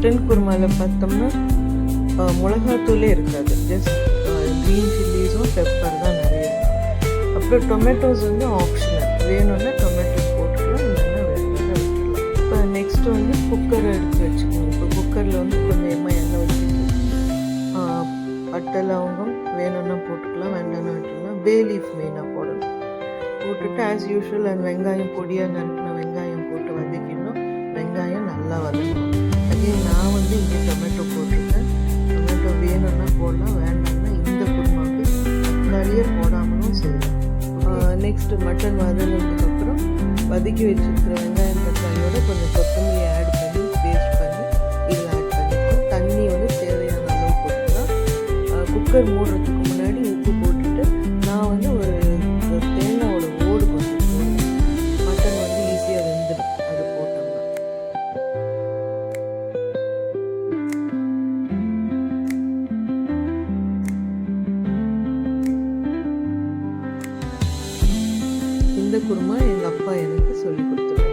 Mutton குருமாவில் பார்த்தோம்னா மிளகாத்தூளே இருக்காது, just green சில்லிஸும் pepper தான் நிறைய இருக்கும். அப்புறம் டொமேட்டோஸ் வந்து ஆப்ஷனல், வேணும்னா டொமேட்டோ போட்டுக்கலாம், இல்லைன்னா வேணும்னா விட்டுக்கலாம். இப்போ நெக்ஸ்ட்டு வந்து குக்கரை எடுத்து வச்சுக்கணும். இப்போ குக்கரில் வந்து கொஞ்சமாக எண்ணெய் வச்சுட்டு பட்டை லவங்கம் வேணும்னா போட்டுக்கலாம், வேண்டாம்னா விட்டுக்கலாம். பே லீஃப் மெயினாக போடணும். போட்டுட்டு ஆஸ் யூஷுவல் அந்த வெங்காயம் பொடியாக நறுக்கின வெங்காயம் போட்டு வதக்கிடணும். வெங்காயம் நல்லா வதக்கணும். அதே நான் வந்து இங்கே டொமேட்டோ போட்டிருக்கேன். டொமேட்டோ வேணும்னா போடலாம், வேண்டாம்னா இந்த குருமாவுக்கு தக்காளியே போடாமலும் செய்யலாம். நெக்ஸ்ட்டு மட்டன் வதங்கினதுக்கப்புறம் வதக்கி வச்சுருக்கிற வெங்காயம் தக்காளியோட கொஞ்சம் கொத்தமல்லி ஆட் பண்ணி பேஸ்ட் பண்ணி இதில் ஆட் பண்ணிக்கலாம். தண்ணி வந்து தேவையான அளவு போட்டுக்கலாம். குக்கர் மூடுறதுக்கு முன்னாடி உப்பு போட்டுட்டு நான் வந்து ஒரு தேங்காயோட ஓடு கொஞ்சம் போடுவேன். மட்டன் வந்து ஈஸியாக வெந்துடும் அது போட்டோம்னா. இந்த குருமா எங்கள் அப்பா எனக்கு சொல்லி கொடுத்துருக்காரு.